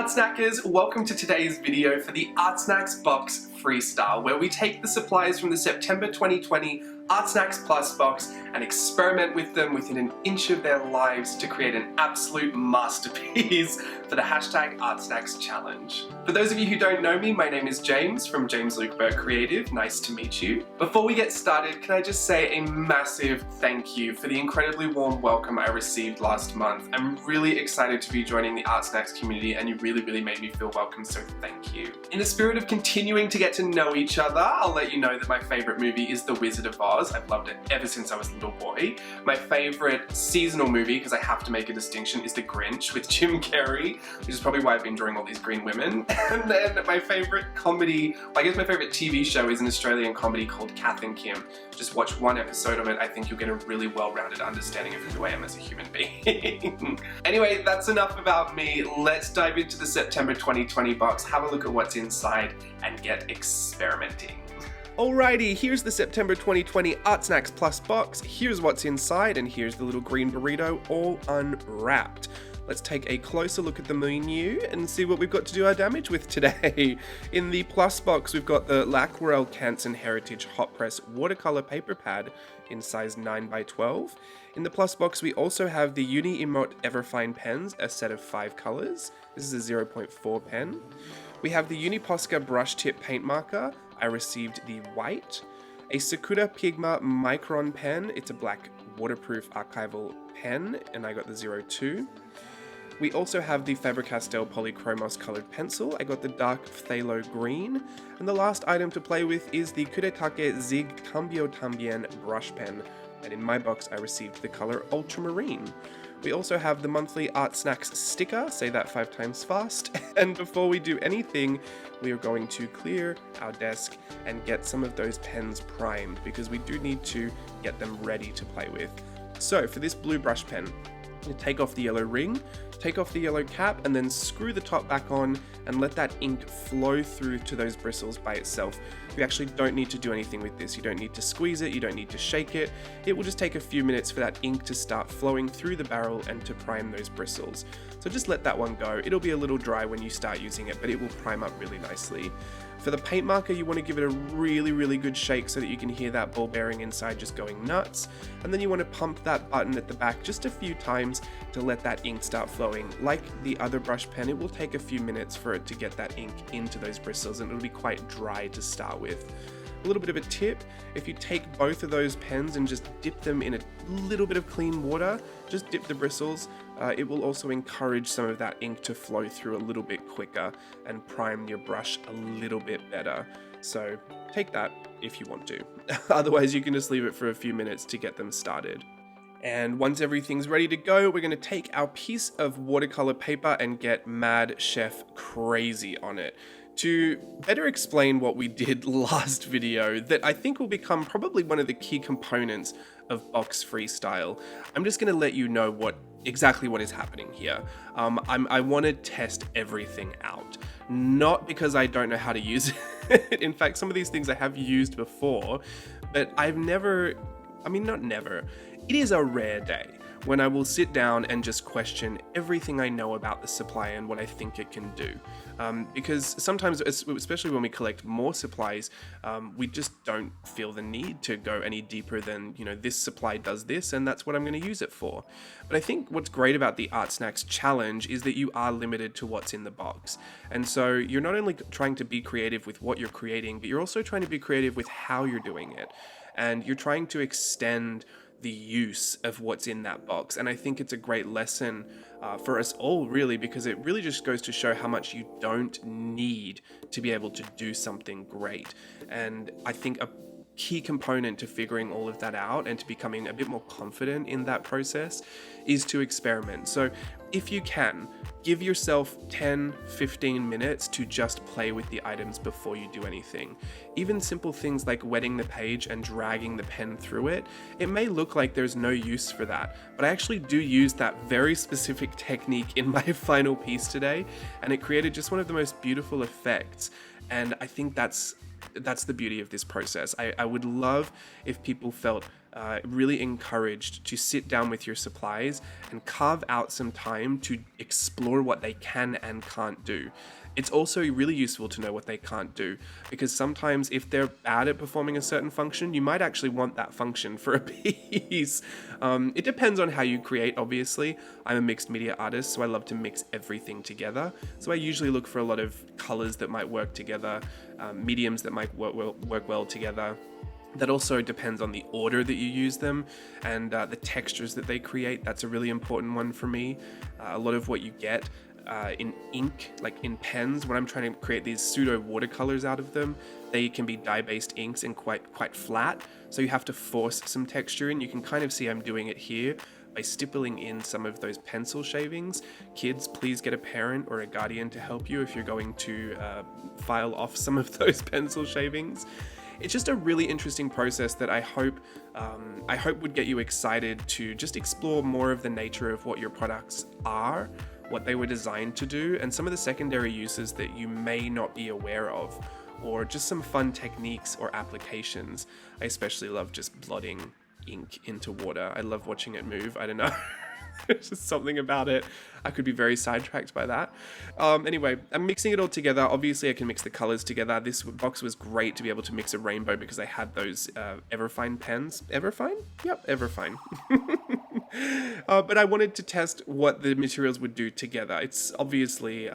Art Snackers, welcome to today's video for the ArtSnacks Box Freestyle, where we take the supplies from the September 2020 ArtSnacks Plus box and experiment with them within an inch of their lives to create an absolute masterpiece for the hashtag ArtSnacks Challenge. For those of you who don't know me, my name is James from James Luke Burke Creative. Nice to meet you. Before we get started, can I just say a massive thank you for the incredibly warm welcome I received last month. I'm really excited to be joining the ArtSnacks community, and you really made me feel welcome, so thank you. In the spirit of continuing to get to know each other, I'll let you know that my favorite movie is The Wizard of Oz. I've loved it ever since I was a little boy. My favorite seasonal movie, because I have to make a distinction, is The Grinch with Jim Carrey, which is probably why I've been drawing all these green women. And then my favorite comedy, I guess my favorite TV show is an Australian comedy called Kath and Kim. Just watch one episode of it, I think you'll get a really well-rounded understanding of who I am as a human being. Anyway, that's enough about me. Let's dive into the September 2020 box, have a look at what's inside, and get experimenting. Alrighty, here's the September 2020 ArtSnacks Plus box. Here's what's inside, and here's the little green burrito all unwrapped. Let's take a closer look at the menu and see what we've got to do our damage with today. In the Plus box, we've got the L'Aquarelle Canson Heritage Hot Press Watercolor Paper Pad in size 9x12. In the Plus box, we also have the Uni Emote Everfine pens, a set of 5 colors. This is a 0.4 pen. We have the Uniposca Brush Tip Paint Marker. I received the white. A Sakura Pigma Micron pen. It's a black waterproof archival pen, and I got the 02. We also have the Faber-Castell Polychromos colored pencil. I got the dark phthalo green. And the last item to play with is the Kuretake Zig Cambio Tambien brush pen. And in my box, I received the color ultramarine. We also have the monthly ArtSnacks sticker, say that 5 times fast. And before we do anything, we are going to clear our desk and get some of those pens primed, because we do need to get them ready to play with. So for this blue brush pen, you take off the yellow ring, take off the yellow cap, and then screw the top back on and let that ink flow through to those bristles by itself. You actually don't need to do anything with this. You don't need to squeeze it, you don't need to shake it. It will just take a few minutes for that ink to start flowing through the barrel and to prime those bristles. So just let that one go. It'll be a little dry when you start using it, but it will prime up really nicely. For the paint marker, you want to give it a really good shake so that you can hear that ball bearing inside just going nuts. And then you want to pump that button at the back just a few times to let that ink start flowing. Like the other brush pen, it will take a few minutes for it to get that ink into those bristles, and it'll be quite dry to start with. A little bit of a tip, if you take both of those pens and just dip them in a little bit of clean water, just dip the bristles, it will also encourage some of that ink to flow through a little bit quicker and prime your brush a little bit better. So take that if you want to. Otherwise, you can just leave it for a few minutes to get them started. And once everything's ready to go, we're going to take our piece of watercolor paper and get Mad Chef crazy on it. To better explain what we did last video, that I think will become probably one of the key components of Box Freestyle, I'm just going to let you know exactly what is happening here. I want to test everything out, not because I don't know how to use it. In fact, some of these things I have used before, but it is a rare day when I will sit down and just question everything I know about the supply and what I think it can do. Because sometimes, especially when we collect more supplies, we just don't feel the need to go any deeper than, this supply does this and that's what I'm going to use it for. But I think what's great about the ArtSnacks Challenge is that you are limited to what's in the box. And so you're not only trying to be creative with what you're creating, but you're also trying to be creative with how you're doing it. And you're trying to extend the use of what's in that box. And I think it's a great lesson for us all, really, because it really just goes to show how much you don't need to be able to do something great. And I think a key component to figuring all of that out and to becoming a bit more confident in that process is to experiment. So if you can, give yourself 10-15 minutes to just play with the items before you do anything. Even simple things like wetting the page and dragging the pen through it, it may look like there's no use for that, but I actually do use that very specific technique in my final piece today, and it created just one of the most beautiful effects. And I think that's the beauty of this process. I would love if people felt really encouraged to sit down with your supplies and carve out some time to explore what they can and can't do. It's also really useful to know what they can't do, because sometimes if they're bad at performing a certain function, you might actually want that function for a piece. It depends on how you create, obviously. I'm a mixed media artist, so I love to mix everything together. So I usually look for a lot of colors that might work together, mediums that might work well together. That also depends on the order that you use them and the textures that they create. That's a really important one for me. A lot of what you get in ink, like in pens, when I'm trying to create these pseudo watercolors out of them, they can be dye-based inks and quite flat, so you have to force some texture in. You can kind of see I'm doing it here by stippling in some of those pencil shavings. Kids, please get a parent or a guardian to help you if you're going to file off some of those pencil shavings. It's just a really interesting process that I hope would get you excited to just explore more of the nature of what your products are, what they were designed to do, and some of the secondary uses that you may not be aware of, or just some fun techniques or applications. I especially love just blotting ink into water. I love watching it move. I don't know. There's just something about it. I could be very sidetracked by that. Anyway, I'm mixing it all together. Obviously, I can mix the colors together. This box was great to be able to mix a rainbow because I had those Everfine pens. Everfine? Yep, Everfine. But I wanted to test what the materials would do together. It's obviously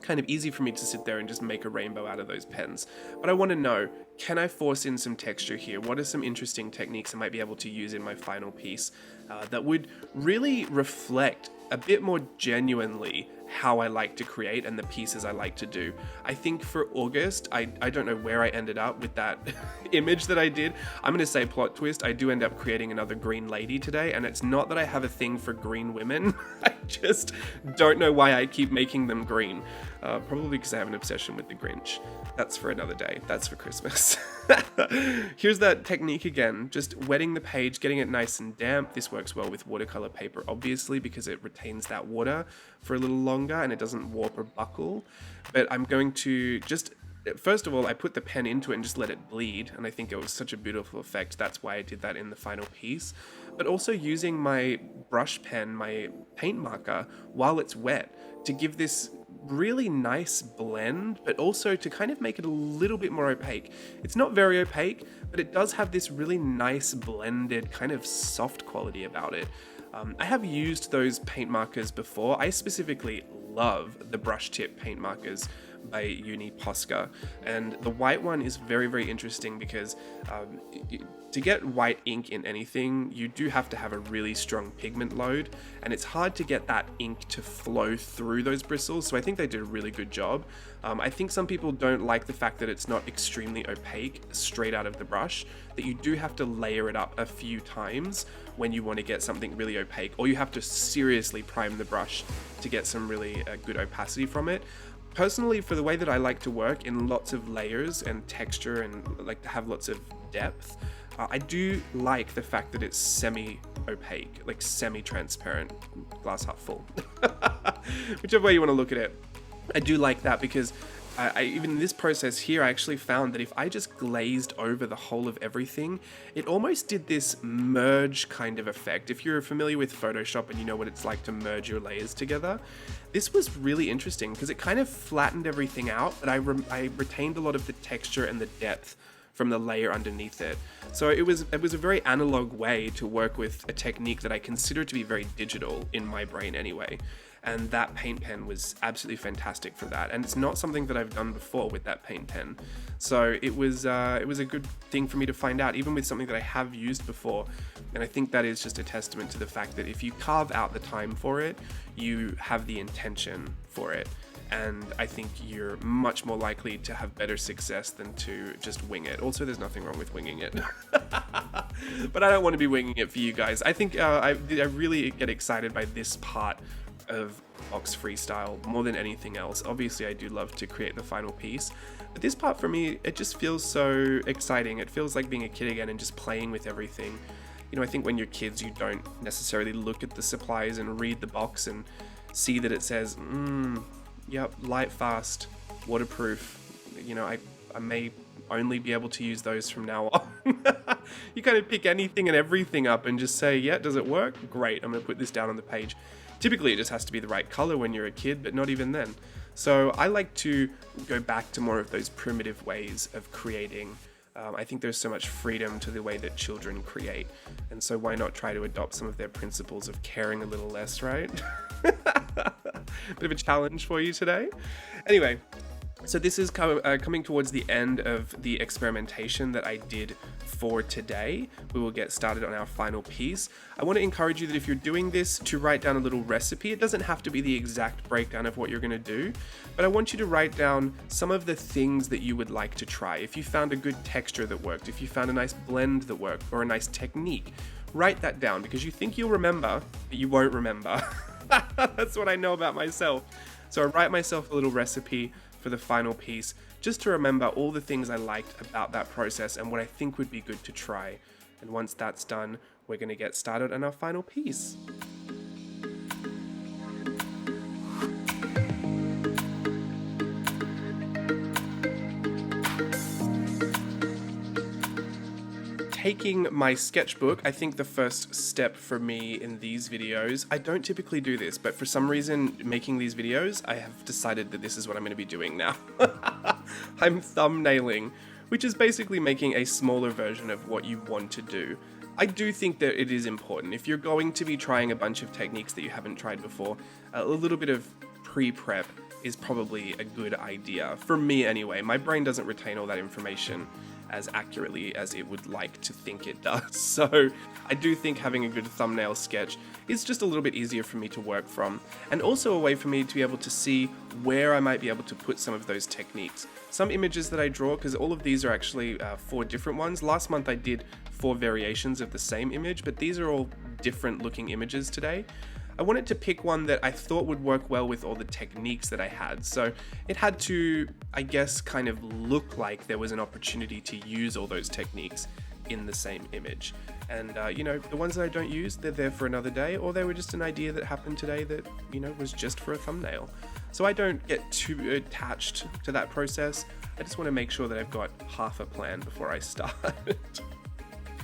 kind of easy for me to sit there and just make a rainbow out of those pens. But I want to know, can I force in some texture here? What are some interesting techniques I might be able to use in my final piece that would really reflect a bit more genuinely how I like to create and the pieces I like to do? I think for August, I don't know where I ended up with that image that I did. I'm going to say plot twist, I do end up creating another green lady today, and it's not that I have a thing for green women. I just don't know why I keep making them green. Probably because I have an obsession with the Grinch. That's for another day. That's for Christmas. Here's that technique again, just wetting the page, getting it nice and damp. This works well with watercolor paper, obviously, because it retains that water for a little longer and it doesn't warp or buckle. But I'm going to just, first of all, I put the pen into it and just let it bleed, and I think it was such a beautiful effect. That's why I did that in the final piece. But also using my brush pen, my paint marker, while it's wet, to give this really nice blend, but also to kind of make it a little bit more opaque. It's not very opaque, but it does have this really nice blended kind of soft quality about it. I have used those paint markers before. I specifically love the brush tip paint markers by Uni Posca, and the white one is very, very interesting because to get white ink in anything, you do have to have a really strong pigment load, and it's hard to get that ink to flow through those bristles, so I think they did a really good job. I think some people don't like the fact that it's not extremely opaque straight out of the brush, that you do have to layer it up a few times when you want to get something really opaque, or you have to seriously prime the brush to get some really good opacity from it. Personally, for the way that I like to work in lots of layers and texture and like to have lots of depth, I do like the fact that it's semi-opaque, like semi-transparent, glass half full. Whichever way you want to look at it. I do like that because even in this process here, I actually found that if I just glazed over the whole of everything, it almost did this merge kind of effect. If you're familiar with Photoshop and you know what it's like to merge your layers together, this was really interesting because it kind of flattened everything out, but I retained a lot of the texture and the depth from the layer underneath it. So it was a very analog way to work with a technique that I consider to be very digital in my brain anyway. And that paint pen was absolutely fantastic for that. And it's not something that I've done before with that paint pen. So it was a good thing for me to find out, even with something that I have used before. And I think that is just a testament to the fact that if you carve out the time for it, you have the intention for it. And I think you're much more likely to have better success than to just wing it. Also, there's nothing wrong with winging it. But I don't want to be winging it for you guys. I think I really get excited by this part of Box Freestyle more than anything else. Obviously, I do love to create the final piece. But this part for me, it just feels so exciting. It feels like being a kid again and just playing with everything. You know, I think when you're kids, you don't necessarily look at the supplies and read the box and see that it says, yep, light fast, waterproof. You know, I may only be able to use those from now on. You kind of pick anything and everything up and just say, yeah, does it work? Great, I'm gonna put this down on the page. Typically it just has to be the right color when you're a kid, but not even then. So I like to go back to more of those primitive ways of creating. I think there's so much freedom to the way that children create. And so why not try to adopt some of their principles of caring a little less, right? Bit of a challenge for you today. Anyway, so this is coming towards the end of the experimentation that I did for today. We will get started on our final piece. I want to encourage you that if you're doing this, to write down a little recipe. It doesn't have to be the exact breakdown of what you're going to do, but I want you to write down some of the things that you would like to try. If you found a good texture that worked, if you found a nice blend that worked, or a nice technique, write that down, because you think you'll remember, but you won't remember. That's what I know about myself. So I write myself a little recipe for the final piece, just to remember all the things I liked about that process and what I think would be good to try. And once that's done, we're going to get started on our final piece. Taking my sketchbook, I think the first step for me in these videos, I don't typically do this, but for some reason making these videos, I have decided that this is what I'm going to be doing now. I'm thumbnailing, which is basically making a smaller version of what you want to do. I do think that it is important. If you're going to be trying a bunch of techniques that you haven't tried before, a little bit of pre-prep is probably a good idea. For me anyway, my brain doesn't retain all that information as accurately as it would like to think it does. So I do think having a good thumbnail sketch is just a little bit easier for me to work from, and also a way for me to be able to see where I might be able to put some of those techniques. Some images that I draw, because all of these are actually 4 different ones. Last month I did 4 variations of the same image, but these are all different looking images today. I wanted to pick one that I thought would work well with all the techniques that I had. So it had to, I guess, kind of look like there was an opportunity to use all those techniques in the same image. And, you know, the ones that I don't use, they're there for another day, or they were just an idea that happened today that, you know, was just for a thumbnail. So I don't get too attached to that process. I just want to make sure that I've got half a plan before I start.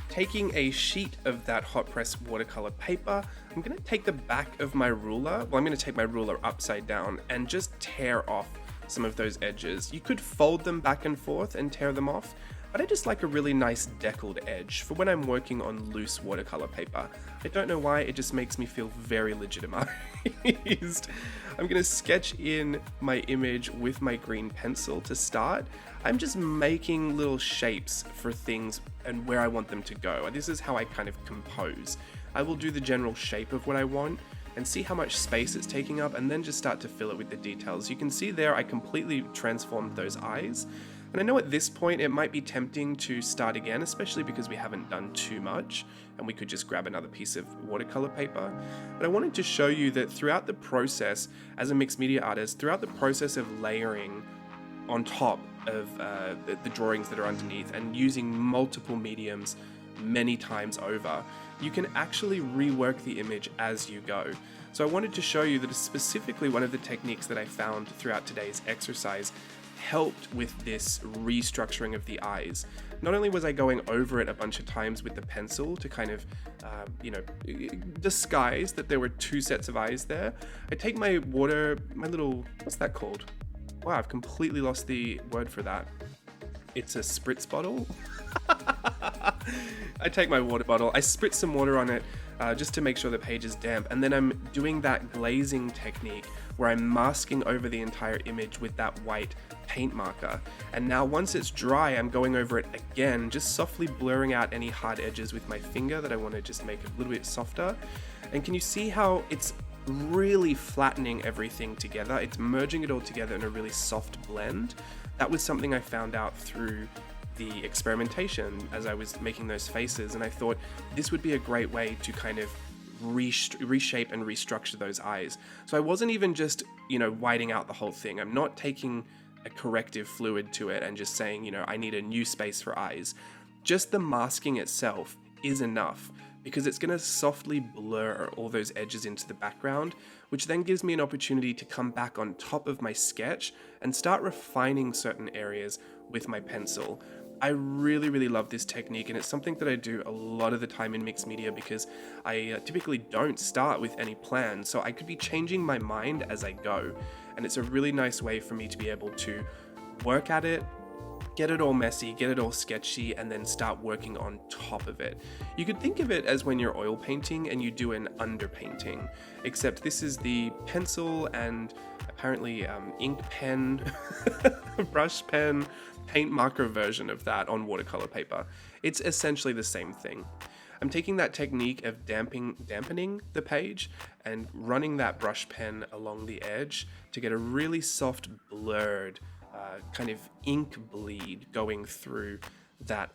Taking a sheet of that hot press watercolor paper, I'm going to take the back of my ruler, I'm going to take my ruler upside down and just tear off some of those edges. You could fold them back and forth and tear them off, but I just like a really nice deckled edge for when I'm working on loose watercolor paper. I don't know why, it just makes me feel very legitimized. I'm going to sketch in my image with my green pencil to start. I'm just making little shapes for things and where I want them to go. This is how I kind of compose. I will do the general shape of what I want and see how much space it's taking up, and then just start to fill it with the details. You can see there I completely transformed those eyes. And I know at this point it might be tempting to start again, especially because we haven't done too much and we could just grab another piece of watercolor paper. But I wanted to show you that throughout the process, as a mixed media artist, throughout the process of layering on top of the drawings that are underneath and using multiple mediums many times over, you can actually rework the image as you go. So I wanted to show you that specifically one of the techniques that I found throughout today's exercise helped with this restructuring of the eyes. Not only was I going over it a bunch of times with the pencil to kind of, disguise that there were 2 sets of eyes there, I take my little, what's that called? Wow, I've completely lost the word for that. It's a spritz bottle. I take my water bottle, I spritz some water on it just to make sure the page is damp, and then I'm doing that glazing technique where I'm masking over the entire image with that white paint marker. And now once it's dry, I'm going over it again, just softly blurring out any hard edges with my finger that I want to just make a little bit softer. And can you see how it's really flattening everything together? It's merging it all together in a really soft blend. That was something I found out through the experimentation as I was making those faces, and I thought this would be a great way to kind of reshape and restructure those eyes. So I wasn't even just, whiting out the whole thing. I'm not taking a corrective fluid to it and just saying, I need a new space for eyes. Just the masking itself is enough, because it's going to softly blur all those edges into the background, which then gives me an opportunity to come back on top of my sketch and start refining certain areas with my pencil. I really love this technique, and it's something that I do a lot of the time in mixed media because I typically don't start with any plan, so I could be changing my mind as I go, and it's a really nice way for me to be able to work at it, get it all messy, get it all sketchy, and then start working on top of it. You could think of it as when you're oil painting and you do an underpainting, except this is the pencil and apparently ink pen, brush pen, paint marker version of that on watercolor paper. It's essentially the same thing. I'm taking that technique of dampening the page and running that brush pen along the edge to get a really soft, blurred kind of ink bleed going through that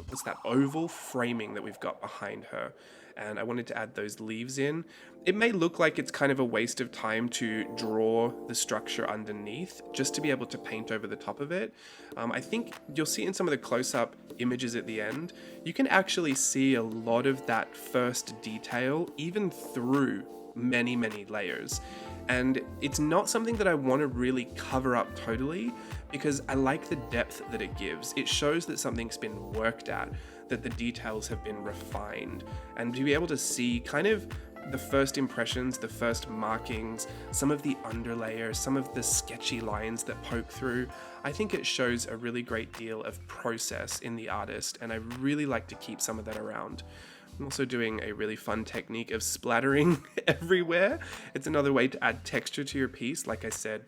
what's that oval framing that we've got behind her. And I wanted to add those leaves in. It may look like it's kind of a waste of time to draw the structure underneath just to be able to paint over the top of it. I think you'll see in some of the close-up images at the end, you can actually see a lot of that first detail even through many layers. And it's not something that I want to really cover up totally because I like the depth that it gives. It shows that something's been worked at, that the details have been refined, and to be able to see kind of the first impressions, the first markings, some of the underlayers, some of the sketchy lines that poke through, I think it shows a really great deal of process in the artist, and I really like to keep some of that around. I'm also doing a really fun technique of splattering everywhere. It's another way to add texture to your piece. Like I said,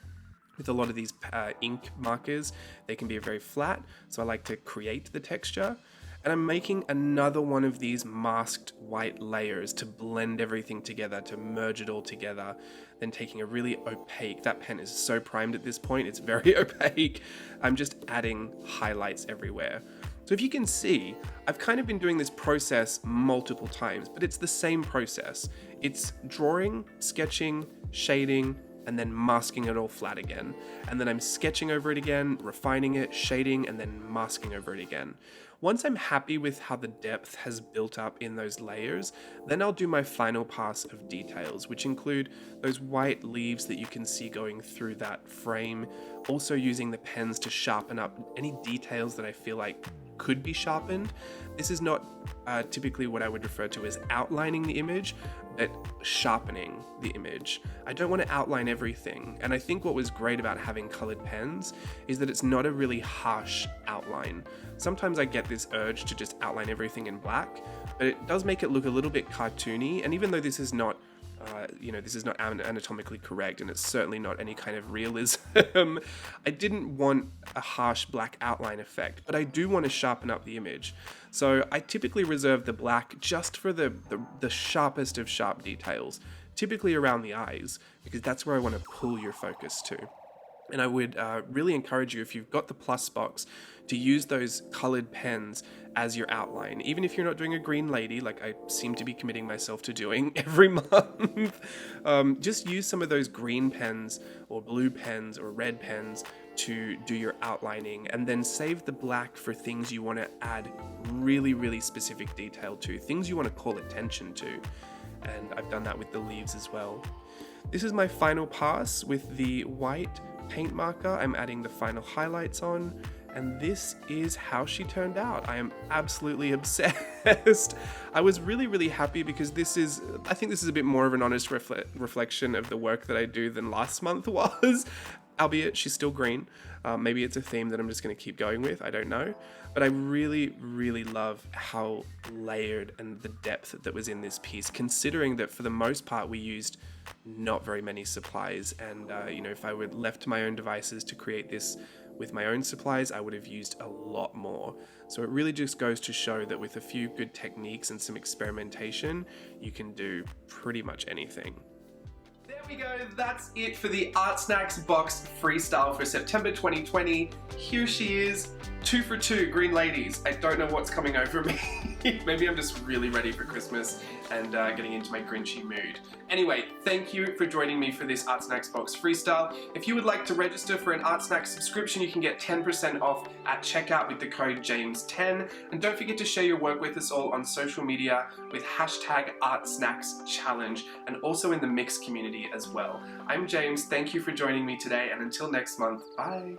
with a lot of these ink markers, they can be very flat, so I like to create the texture. And I'm making another one of these masked white layers to blend everything together, to merge it all together. Then taking a really opaque, that pen is so primed at this point, it's very opaque. I'm just adding highlights everywhere. So if you can see, I've kind of been doing this process multiple times, but it's the same process. It's drawing, sketching, shading, and then masking it all flat again. And then I'm sketching over it again, refining it, shading, and then masking over it again. Once I'm happy with how the depth has built up in those layers, then I'll do my final pass of details, which include those white leaves that you can see going through that frame, also using the pens to sharpen up any details that I feel like could be sharpened. This is not typically what I would refer to as outlining the image, but sharpening the image. I don't want to outline everything, and I think what was great about having colored pens is that it's not a really harsh outline. Sometimes I get this urge to just outline everything in black, but it does make it look a little bit cartoony, and even though this is not this is not anatomically correct, and it's certainly not any kind of realism. I didn't want a harsh black outline effect, but I do want to sharpen up the image. So I typically reserve the black just for the sharpest of sharp details, typically around the eyes, because that's where I want to pull your focus to. And I would really encourage you, if you've got the plus box, to use those colored pens as your outline. Even if you're not doing a green lady, like I seem to be committing myself to doing every month, just use some of those green pens or blue pens or red pens to do your outlining, and then save the black for things you want to add really specific detail to, things you want to call attention to. And I've done that with the leaves as well. This is my final pass with the white paint marker. I'm adding the final highlights on, and this is how she turned out. I am absolutely obsessed. I was really happy because I think this is a bit more of an honest reflection of the work that I do than last month was, albeit she's still green. Maybe it's a theme that I'm just going to keep going with, I don't know. But I really love how layered and the depth that was in this piece, considering that for the most part we used not very many supplies, and if I were left to my own devices to create this with my own supplies, I would have used a lot more. So it really just goes to show that with a few good techniques and some experimentation, you can do pretty much anything. There we go, that's it for the ArtSnacks Box Freestyle for September 2020. Here she is, 2 for 2 green ladies. I don't know what's coming over me. Maybe I'm just really ready for Christmas and getting into my Grinchy mood. Anyway, thank you for joining me for this ArtSnacks Box Freestyle. If you would like to register for an ArtSnacks subscription, you can get 10% off at checkout with the code JAMES10. And don't forget to share your work with us all on social media with hashtag ArtSnacksChallenge, and also in the Mix community as well. I'm James, thank you for joining me today, and until next month, bye.